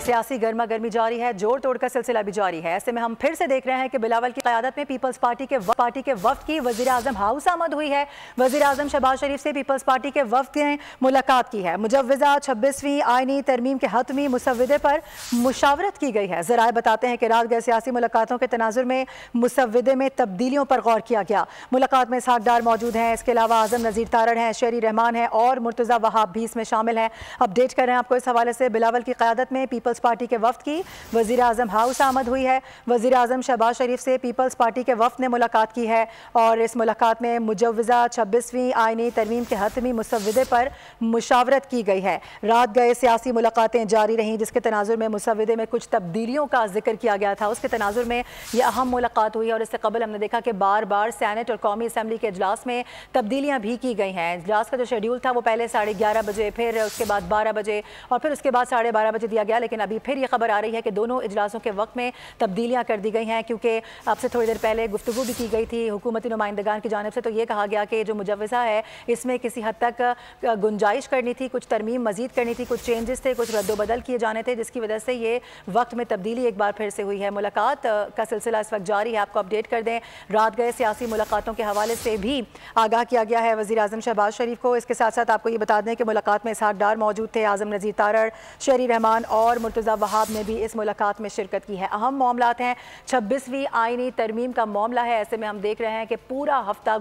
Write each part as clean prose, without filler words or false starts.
सियासी गर्मा गर्मी जारी है, जोड़ तोड़ का सिलसिला भी जारी है। ऐसे में हम फिर से देख रहे हैं कि बिलावल की क़यादत में पीपल्स पार्टी के वफ्द की वज़ीर आज़म हाउस आमद हुई है। वज़ीर आज़म शहबाज शरीफ से पीपल्स पार्टी के वफ्द ने मुलाकात की है। मुजव्वज़ा 26वीं आईनी तरमीम के हतमी मुसव्वदे पर मुशावरत की गई है। ज़राए बताते हैं कि रात गए सियासी मुलाकातों के तनाजुर में मुसव्वदे में तब्दीलियों पर गौर किया गया। मुलाकात में इसहाक डार मौजूद हैं, इसके अलावा आज़म नज़ीर तारड़ हैं, शेरी रहमान है और मुर्तज़ा वहाब भी इसमें शामिल हैं। अपडेट कर रहे हैं आपको इस हवाले से। बिलावल की क़यादत में पीपल्स पार्टी के वफ्द की वज़ीर आज़म हाउस आमद हुई है। वज़ीर आज़म शहबाज शरीफ से पीपल्स पार्टी के वफ्द ने मुलाकात की है और इस मुलाकात में मुजव्वज़ा 26वीं आईनी तरमीम के हतमी मुसव्वदे पर मुशावरत की गई है। रात गए सियासी मुलाकातें जारी रहीं, जिसके तनाजुर में मुसव्वदे में कुछ तब्दीलियों का जिक्र किया गया था। उसके तनाजुर में यह अहम मुलाकात हुई और इससे कबल हमने देखा कि बार बार सैनेट और कौमी असम्बली के इजलास में तब्दीलियाँ भी की गई हैं। इजलास का जो शेड्यूल था वो पहले 11:30 बजे, फिर उसके बाद 12 बजे और फिर उसके बाद 12:30 बजे दिया गया, लेकिन अभी फिर ये खबर आ रही है कि दोनों इजलासों के वक्त में तब्दीलियाँ कर दी गई हैं, क्योंकि आपसे थोड़ी देर पहले गुफ्तगू भी की गई थी हुकूमती नुमाइंदगान की जानिब से। तो ये कहा गया कि जो मुजव्वज़ा है इसमें किसी हद तक गुंजाइश करनी थी, कुछ तरमीम मजीद करनी थी, कुछ चेंजेस थे, कुछ रद्दोबदल किए जाने थे, जिसकी वजह से ये वक्त में तब्दीली एक बार फिर से हुई है। मुलाकात का सिलसिला इस वक्त जारी है। आपको अपडेट कर दें, रात गए सियासी मुलाकातों के हवाले से भी आगाह किया गया है वज़ीर आज़म शहबाज शरीफ को। इसके साथ साथ आपको ये बता दें कि मुलाकात में इसहाक डार मौजूद थे, आज़म नज़ीर तारड़, शेरी रहमान और मुर्तज़ा वहाब ने भी इस मुलाकात में शिरकत की है। अहम मामलात हैं, 26वीं आईनी तरमीम का मामला है। ऐसे में हम देख रहे हैं कि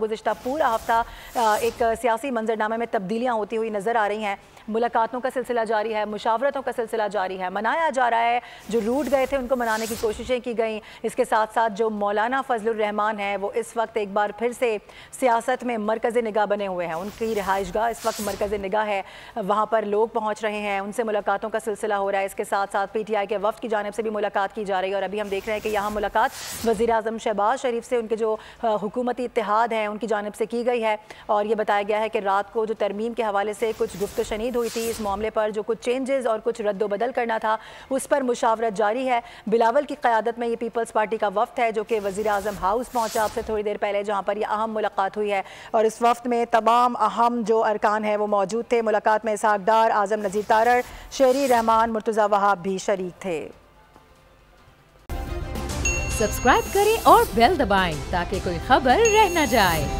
गुज़िश्ता पूरा हफ्ता एक सियासी मंजरनामे में तब्दीलियाँ होती हुई नज़र आ रही हैं। मुलाकातों का सिलसिला जारी है, मुशावरतों का सिलसिला जारी है, मनाया जा रहा है। जो रूठ गए थे उनको मनाने की कोशिशें की गई। इसके साथ साथ जो मौलाना फजलुर रहमान है वो इस वक्त एक बार फिर से सियासत में मरकज़ निगाह बने हुए हैं। उनकी रिहाइशगाह इस वक्त मरकज़ निगाह है, वहाँ पर लोग पहुँच रहे हैं, उनसे मुलाकातों का सिलसिला हो रहा है। इसके साथ साथ PTI के वफ्द की जानिब से भी मुलाकात की जा रही है और अभी हम देख रहे हैं कि यहाँ मुलाकात वज़ीर आज़म शहबाज शरीफ से उनके जो हुकूमती इत्तेहाद हैं उनकी जानिब से की गई है। और ये बताया गया है कि रात को जो तरमीम के हवाले से कुछ गुफ्त शनीद हुई थी, इस मामले पर जो कुछ चेंजेस और कुछ रद्दोबदल करना था उस पर मुशावरत जारी है। बिलावल की क़यादत में ये पीपल्स पार्टी का वफ्द है जो कि वज़ीर आज़म हाउस पहुंचा आपसे थोड़ी देर पहले, जहां पर यह अहम मुलाकात हुई है और इस वफ्द में तमाम अहम जो अरकान हैं वो मौजूद थे। मुलाकात में इसहाक डार, आज़म नज़ीर तारड़, शेरी रहमान, मुर्तज़ा वहाब भी शरीक थे। सब्सक्राइब करें और बेल दबाएं ताकि कोई खबर रह न जाए।